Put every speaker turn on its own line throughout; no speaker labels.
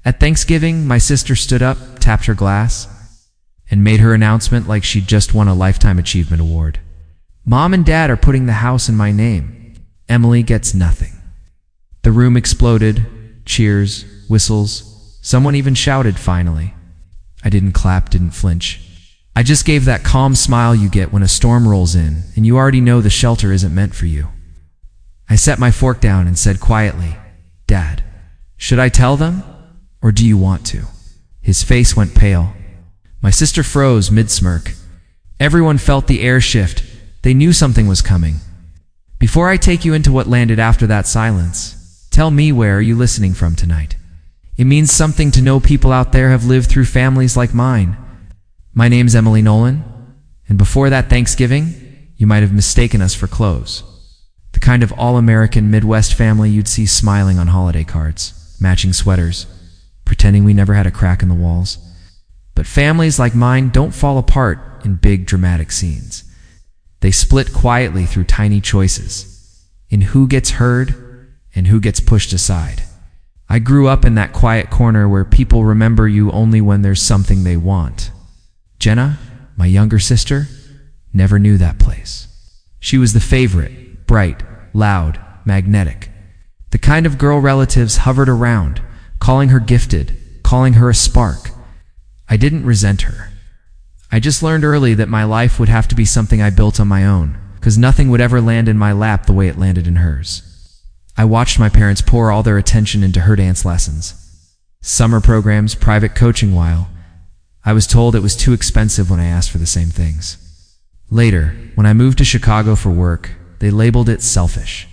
At Thanksgiving, my sister stood up, tapped her glass, and made her announcement like she'd just won a Lifetime Achievement Award. Mom and Dad are putting the house in my name. Emily gets nothing. The room exploded, cheers, whistles. Someone even shouted, finally. I didn't clap, didn't flinch. I just gave that calm smile you get when a storm rolls in and you already know the shelter isn't meant for you. I set my fork down and said quietly, Dad, should I tell them, or do you want to? His face went pale. My sister froze mid-smirk. Everyone felt the air shift. They knew something was coming. Before I take you into what landed after that silence, tell me, where are you listening from tonight? It means something to know people out there have lived through families like mine. My name's Emily Nolan, and before that Thanksgiving, you might have mistaken us for clothes. The kind of all-American Midwest family you'd see smiling on holiday cards, matching sweaters, pretending we never had a crack in the walls. But families like mine don't fall apart in big dramatic scenes. They split quietly through tiny choices, in who gets heard and who gets pushed aside. I grew up in that quiet corner where people remember you only when there's something they want. Jenna, my younger sister, never knew that place. She was the favorite, bright, loud, magnetic. The kind of girl relatives hovered around, calling her gifted, calling her a spark. I didn't resent her. I just learned early that my life would have to be something I built on my own, because nothing would ever land in my lap the way it landed in hers. I watched my parents pour all their attention into her dance lessons, summer programs, private coaching, while I was told it was too expensive when I asked for the same things. Later, when I moved to Chicago for work, they labeled it selfish,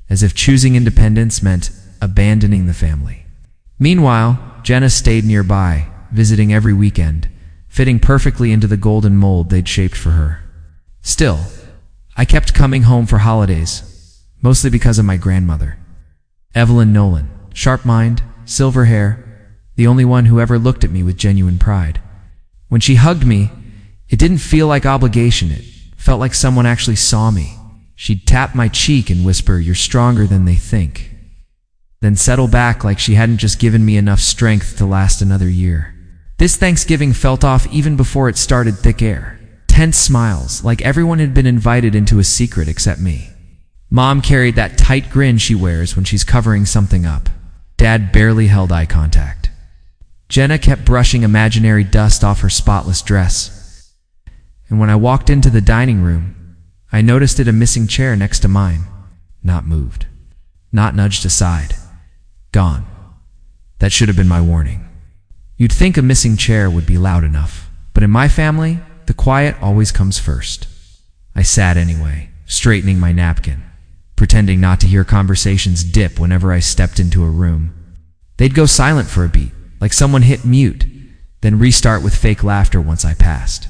as if choosing independence meant abandoning the family. Meanwhile, Jenna stayed nearby, visiting every weekend, fitting perfectly into the golden mold they'd shaped for her. Still, I kept coming home for holidays, mostly because of my grandmother. Evelyn Nolan, sharp mind, silver hair, the only one who ever looked at me with genuine pride. When she hugged me, it didn't feel like obligation, it felt like someone actually saw me. She'd tap my cheek and whisper, "You're stronger than they think," then settle back like she hadn't just given me enough strength to last another year. This Thanksgiving felt off even before it started. Thick air, tense smiles, like everyone had been invited into a secret except me. Mom carried that tight grin she wears when she's covering something up. Dad barely held eye contact. Jenna kept brushing imaginary dust off her spotless dress. And when I walked into the dining room, I noticed a missing chair next to mine. Not moved. Not nudged aside. Gone. That should have been my warning. You'd think a missing chair would be loud enough, but in my family, the quiet always comes first. I sat anyway, straightening my napkin, pretending not to hear conversations dip whenever I stepped into a room. They'd go silent for a beat, like someone hit mute, then restart with fake laughter once I passed.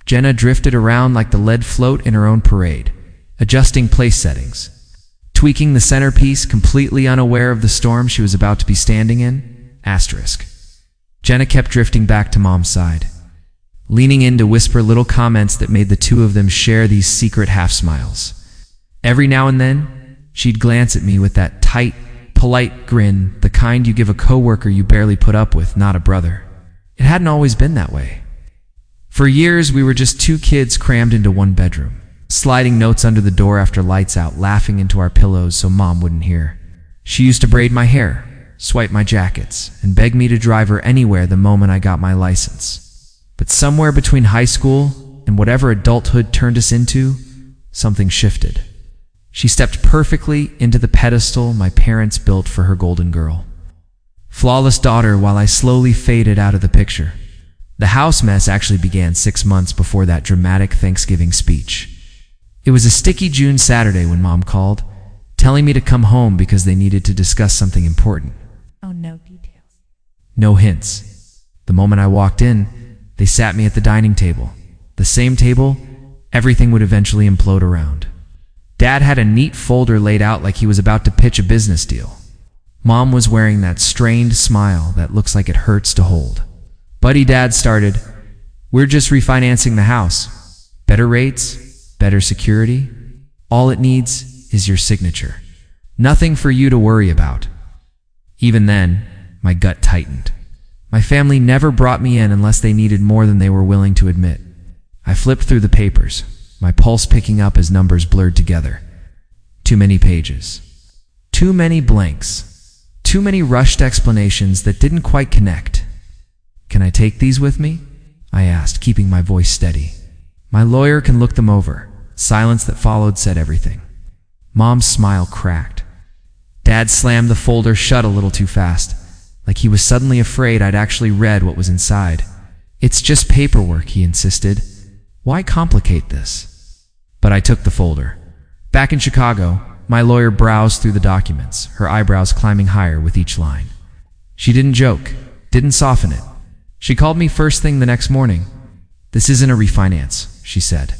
Jenna drifted around like the lead float in her own parade, adjusting place settings, tweaking the centerpiece, completely unaware of the storm she was about to be standing in. Asterisk. Jenna kept drifting back to Mom's side, leaning in to whisper little comments that made the two of them share these secret half-smiles. Every now and then, she'd glance at me with that tight, polite grin, the kind you give a coworker you barely put up with, not a brother. It hadn't always been that way. For years, we were just two kids crammed into one bedroom, sliding notes under the door after lights out, laughing into our pillows so Mom wouldn't hear. She used to braid my hair, swipe my jackets, and beg me to drive her anywhere the moment I got my license. But somewhere between high school and whatever adulthood turned us into, something shifted. She stepped perfectly into the pedestal my parents built for her golden girl. Flawless daughter, while I slowly faded out of the picture. The house mess actually began 6 months before that dramatic Thanksgiving speech. It was a sticky June Saturday when Mom called, telling me to come home because they needed to discuss something important.
Oh, no details.
No hints. The moment I walked in, they sat me at the dining table. The same table everything would eventually implode around. Dad had a neat folder laid out like he was about to pitch a business deal. Mom was wearing that strained smile that looks like it hurts to hold. Buddy Dad started, "We're just refinancing the house. Better rates, better security. All it needs is your signature. Nothing for you to worry about." Even then, my gut tightened. My family never brought me in unless they needed more than they were willing to admit. I flipped through the papers, my pulse picking up as numbers blurred together. Too many pages. Too many blanks. Too many rushed explanations that didn't quite connect. "Can I take these with me?" I asked, keeping my voice steady. "My lawyer can look them over." Silence that followed said everything. Mom's smile cracked. Dad slammed the folder shut a little too fast, like he was suddenly afraid I'd actually read what was inside. "It's just paperwork," he insisted. "Why complicate this?" But I took the folder. Back in Chicago, my lawyer browsed through the documents, her eyebrows climbing higher with each line. She didn't joke, didn't soften it. She called me first thing the next morning. "This isn't a refinance," she said.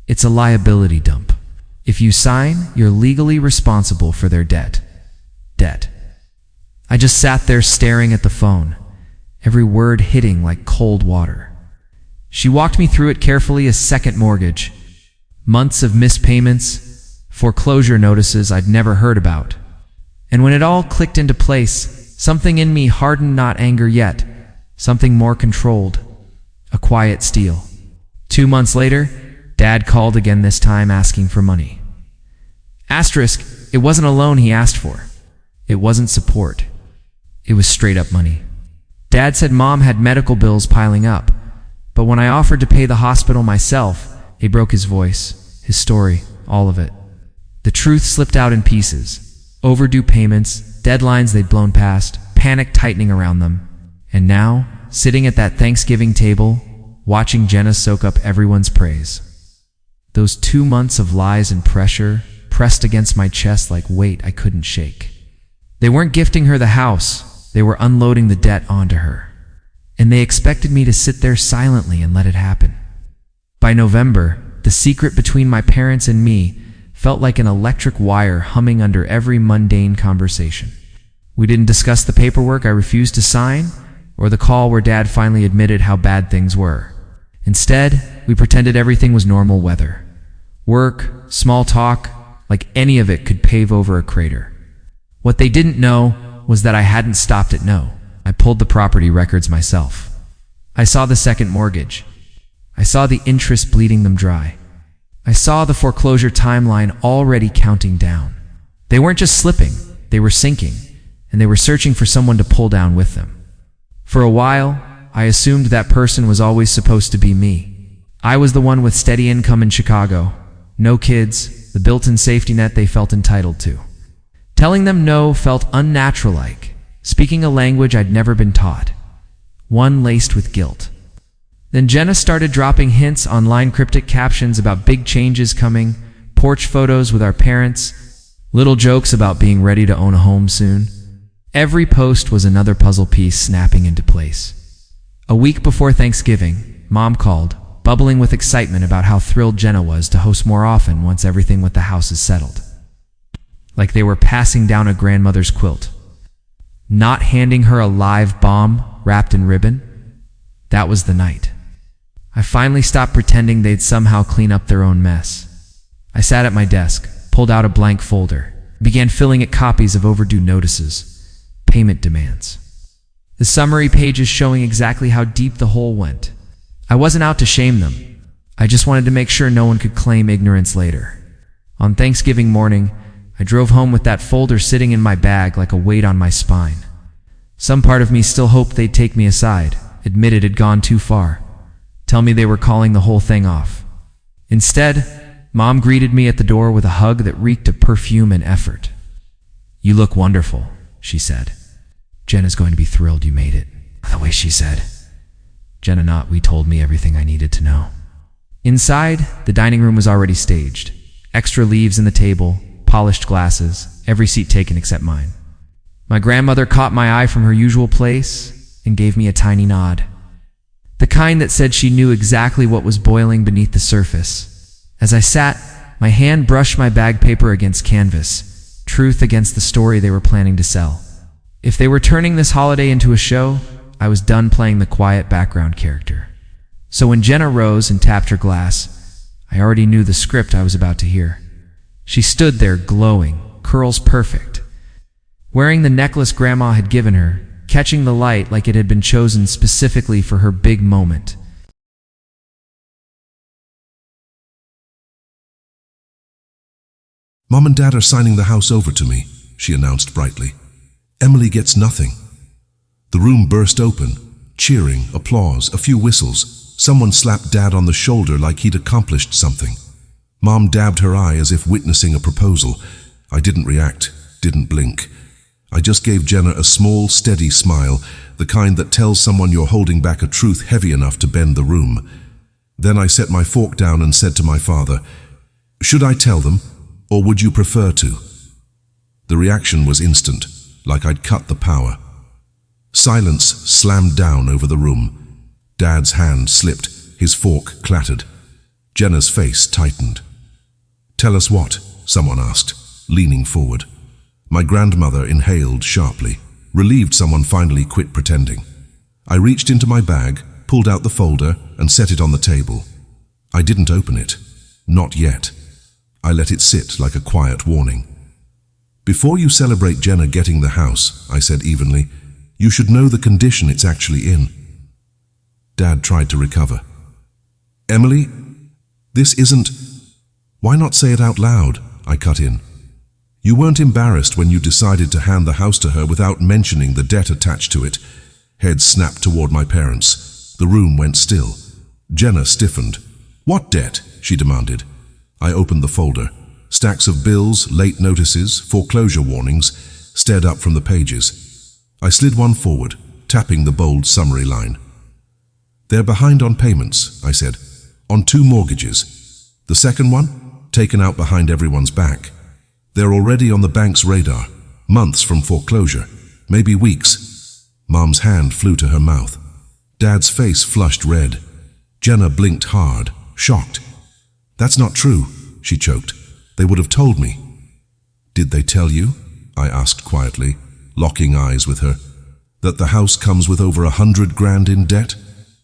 "It's a liability dump. If you sign, you're legally responsible for their debt." Debt. I just sat there staring at the phone, every word hitting like cold water. She walked me through it carefully: a second mortgage, months of missed payments, foreclosure notices I'd never heard about. And when it all clicked into place, something in me hardened, not anger yet, something more controlled, a quiet steel. 2 months later, Dad called again, this time asking for money. Asterisk, it wasn't a loan he asked for. It wasn't support. It was straight up money. Dad said Mom had medical bills piling up, but when I offered to pay the hospital myself, he broke his voice, his story, all of it. The truth slipped out in pieces. Overdue payments, deadlines they'd blown past, panic tightening around them. And now, sitting at that Thanksgiving table, watching Jenna soak up everyone's praise. Those 2 months of lies and pressure pressed against my chest like weight I couldn't shake. They weren't gifting her the house, they were unloading the debt onto her. And they expected me to sit there silently and let it happen. By November, the secret between my parents and me felt like an electric wire humming under every mundane conversation. We didn't discuss the paperwork I refused to sign, or the call where Dad finally admitted how bad things were. Instead, we pretended everything was normal weather. Work, small talk, like any of it could pave over a crater. What they didn't know was that I hadn't stopped at no. I pulled the property records myself. I saw the second mortgage. I saw the interest bleeding them dry. I saw the foreclosure timeline already counting down. They weren't just slipping, they were sinking, and they were searching for someone to pull down with them. For a while, I assumed that person was always supposed to be me. I was the one with steady income in Chicago, no kids, the built-in safety net they felt entitled to. Telling them no felt unnatural-like, speaking a language I'd never been taught, one laced with guilt. Then Jenna started dropping hints, online cryptic captions about big changes coming, porch photos with our parents, little jokes about being ready to own a home soon. Every post was another puzzle piece snapping into place. A week before Thanksgiving, Mom called, bubbling with excitement about how thrilled Jenna was to host more often once everything with the house is settled. Like they were passing down a grandmother's quilt. Not handing her a live bomb wrapped in ribbon. That was the night. I finally stopped pretending they'd somehow clean up their own mess. I sat at my desk, pulled out a blank folder, began filling it copies of overdue notices, payment demands. The summary pages showing exactly how deep the hole went. I wasn't out to shame them. I just wanted to make sure no one could claim ignorance later. On Thanksgiving morning, I drove home with that folder sitting in my bag like a weight on my spine. Some part of me still hoped they'd take me aside, admit it had gone too far, tell me they were calling the whole thing off. Instead, Mom greeted me at the door with a hug that reeked of perfume and effort. "You look wonderful," she said. "Jenna's going to be thrilled you made it." The way she said. Jenna not we told me everything I needed to know. Inside, the dining room was already staged. Extra leaves in the table, polished glasses, every seat taken except mine. My grandmother caught my eye from her usual place and gave me a tiny nod. The kind that said she knew exactly what was boiling beneath the surface. As I sat, my hand brushed my bag paper against canvas, truth against the story they were planning to sell. If they were turning this holiday into a show, I was done playing the quiet background character. So when Jenna rose and tapped her glass, I already knew the script I was about to hear. She stood there glowing, curls perfect, wearing the necklace Grandma had given her, catching the light like it had been chosen specifically for her big moment.
"Mom and Dad are signing the house over to me," she announced brightly. "Emily gets nothing." The room burst open. Cheering, applause, a few whistles. Someone slapped Dad on the shoulder like he'd accomplished something. Mom dabbed her eye as if witnessing a proposal. I didn't react, didn't blink. I just gave Jenna a small, steady smile, the kind that tells someone you're holding back a truth heavy enough to bend the room. Then I set my fork down and said to my father, "Should I tell them, or would you prefer to?" The reaction was instant, like I'd cut the power. Silence slammed down over the room. Dad's hand slipped, his fork clattered. Jenna's face tightened. "Tell us what?" someone asked, leaning forward. My grandmother inhaled sharply, relieved someone finally quit pretending. I reached into my bag, pulled out the folder, and set it on the table. I didn't open it. Not yet. I let it sit like a quiet warning. "Before you celebrate Jenna getting the house," I said evenly, "you should know the condition it's actually in." Dad tried to recover. "Emily, this isn't—" "Why not say it out loud?" I cut in. "You weren't embarrassed when you decided to hand the house to her without mentioning the debt attached to it." Head snapped toward my parents. The room went still. Jenna stiffened. "What debt?" she demanded. I opened the folder. Stacks of bills, late notices, foreclosure warnings stared up from the pages. I slid one forward, tapping the bold summary line. "They're behind on payments," I said. "On 2 mortgages. The second one, taken out behind everyone's back. They're already on the bank's radar, months from foreclosure, maybe weeks." Mom's hand flew to her mouth. Dad's face flushed red. Jenna blinked hard, shocked. "That's not true," she choked. "They would have told me." "Did they tell you?" I asked quietly, locking eyes with her. "That the house comes with over 100 grand in debt?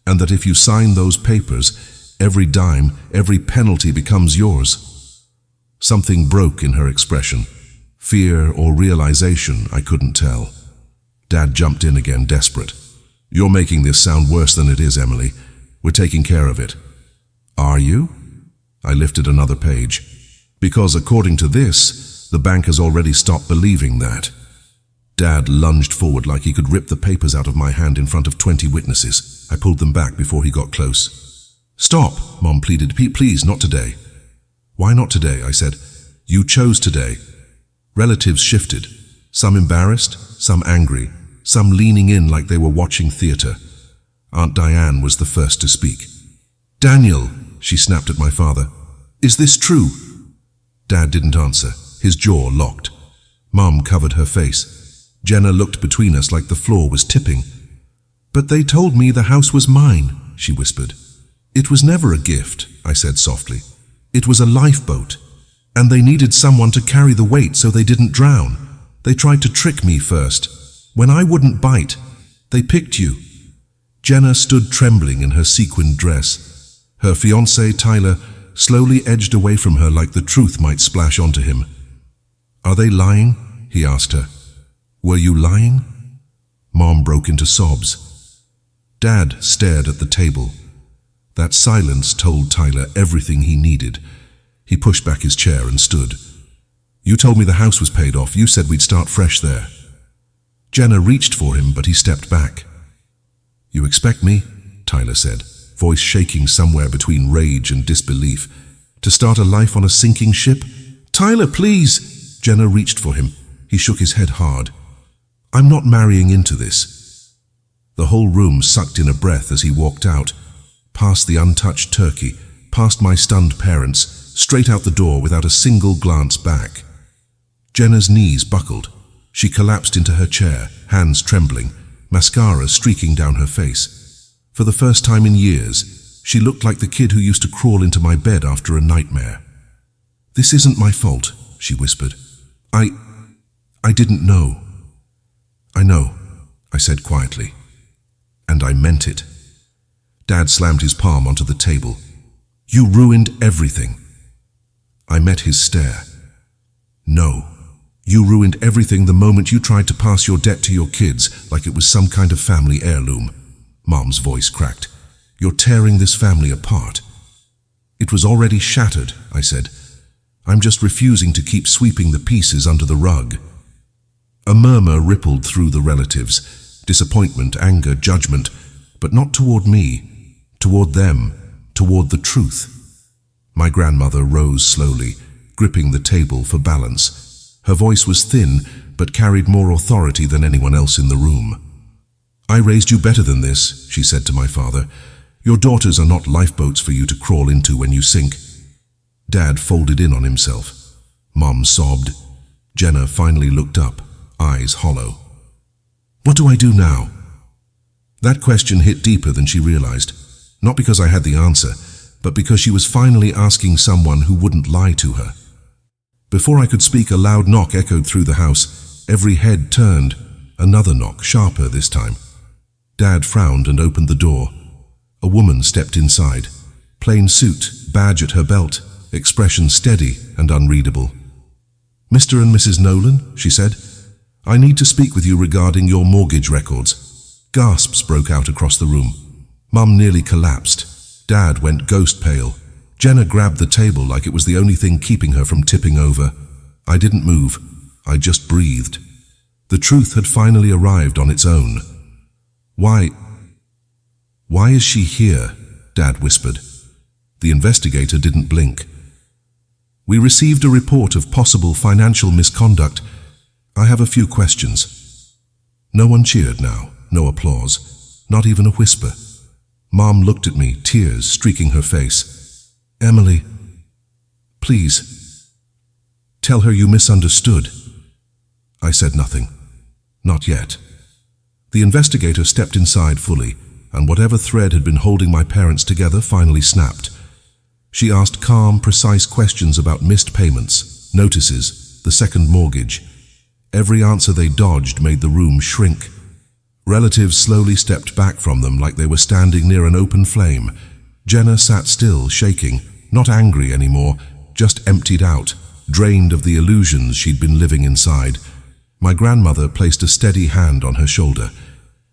And that if you sign those papers, every dime, every penalty becomes yours?" Something broke in her expression. Fear or realization, I couldn't tell. Dad jumped in again, desperate. "You're making this sound worse than it is, Emily. We're taking care of it." "Are you?" I lifted another page. "Because according to this, the bank has already stopped believing that." Dad lunged forward like he could rip the papers out of my hand in front of 20 witnesses. I pulled them back before he got close. "Stop," Mom pleaded. "Please, not today." "Why not today?" I said. "You chose today." Relatives shifted, some embarrassed, some angry, some leaning in like they were watching theater. Aunt Diane was the first to speak. "Daniel," she snapped at my father, "is this true?" Dad didn't answer, his jaw locked. Mom covered her face. Jenna looked between us like the floor was tipping. "But they told me the house was mine," she whispered. "It was never a gift," I said softly. "It was a lifeboat. And they needed someone to carry the weight so they didn't drown. They tried to trick me first. When I wouldn't bite, they picked you." Jenna stood trembling in her sequined dress. Her fiancé, Tyler, slowly edged away from her like the truth might splash onto him. "Are they lying?" he asked her. "Were you lying?" Mom broke into sobs. Dad stared at the table. That silence told Tyler everything he needed. He pushed back his chair and stood. "You told me the house was paid off. You said we'd start fresh there." Jenna reached for him, but he stepped back. "You expect me," Tyler said, voice shaking somewhere between rage and disbelief, "to start a life on a sinking ship?" "Tyler, please!" Jenna reached for him. He shook his head hard. "I'm not marrying into this." The whole room sucked in a breath as he walked out, past the untouched turkey, past my stunned parents, straight out the door without a single glance back. Jenna's knees buckled. She collapsed into her chair, hands trembling, mascara streaking down her face. For the first time in years, she looked like the kid who used to crawl into my bed after a nightmare. "This isn't my fault," she whispered. I didn't know." "I know," I said quietly. And I meant it. Dad slammed his palm onto the table. "You ruined everything." I met his stare. "No, You ruined everything the moment you tried to pass your debt to your kids like it was some kind of family heirloom. Mom's voice cracked. You're tearing this family apart. It was already shattered, I said. I'm just refusing to keep sweeping the pieces under the rug. A murmur rippled through the relatives. Disappointment, anger, judgment, but not toward me, toward them, toward the truth. My grandmother rose slowly, gripping the table for balance. Her voice was thin, but carried more authority than anyone else in the room. I raised you better than this, she said to my father. Your daughters are not lifeboats for you to crawl into when you sink. Dad folded in on himself. Mom sobbed. Jenna finally looked up, eyes hollow. What do I do now? That question hit deeper than she realized, not because I had the answer, but because she was finally asking someone who wouldn't lie to her. Before I could speak, a loud knock echoed through the house. Every head turned. Another knock, sharper this time. Dad frowned and opened the door. A woman stepped inside. Plain suit, badge at her belt, expression steady and unreadable. Mr. and Mrs. Nolan, she said, I need to speak with you regarding your mortgage records. Gasps broke out across the room. Mum nearly collapsed. Dad went ghost pale. Jenna grabbed the table like it was the only thing keeping her from tipping over. I didn't move. I just breathed. The truth had finally arrived on its own. Why is she here? Dad whispered. The investigator didn't blink. We received a report of possible financial misconduct. I have a few questions. No one cheered now, no applause, not even a whisper. Mom looked at me, tears streaking her face. Emily, please, tell her you misunderstood. I said nothing. Not yet. The investigator stepped inside fully, and whatever thread had been holding my parents together finally snapped. She asked calm, precise questions about missed payments, notices, the second mortgage. Every answer they dodged made the room shrink. Relatives slowly stepped back from them like they were standing near an open flame. Jenna sat still, shaking, not angry anymore, just emptied out, drained of the illusions she'd been living inside. My grandmother placed a steady hand on her shoulder.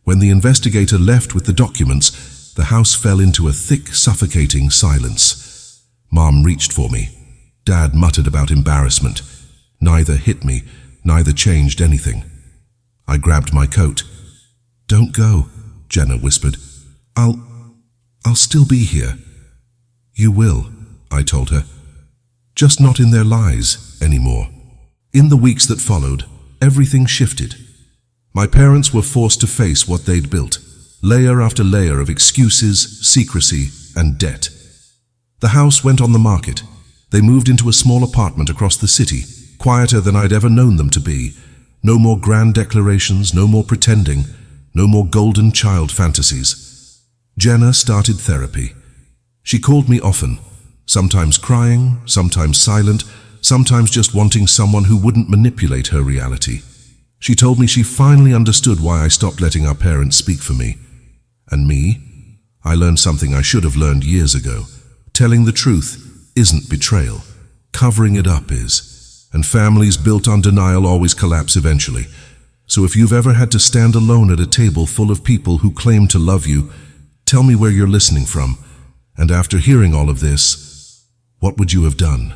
When the investigator left with the documents, the house fell into a thick, suffocating silence. Mom reached for me. Dad muttered about embarrassment. Neither hit me, neither changed anything. I grabbed my coat. Don't go, Jenna whispered. I'll still be here. You will, I told her. Just not in their lies anymore. In the weeks that followed, everything shifted. My parents were forced to face what they'd built, layer after layer of excuses, secrecy, and debt. The house went on the market. They moved into a small apartment across the city, quieter than I'd ever known them to be. No more grand declarations, no more pretending, no more golden child fantasies. Jenna started therapy. She called me often, sometimes crying, sometimes silent, sometimes just wanting someone who wouldn't manipulate her reality. She told me she finally understood why I stopped letting our parents speak for me. And me? I learned something I should have learned years ago. Telling the truth isn't betrayal. Covering it up is. And families built on denial always collapse eventually. So if you've ever had to stand alone at a table full of people who claim to love you, tell me where you're listening from. And after hearing all of this, what would you have done?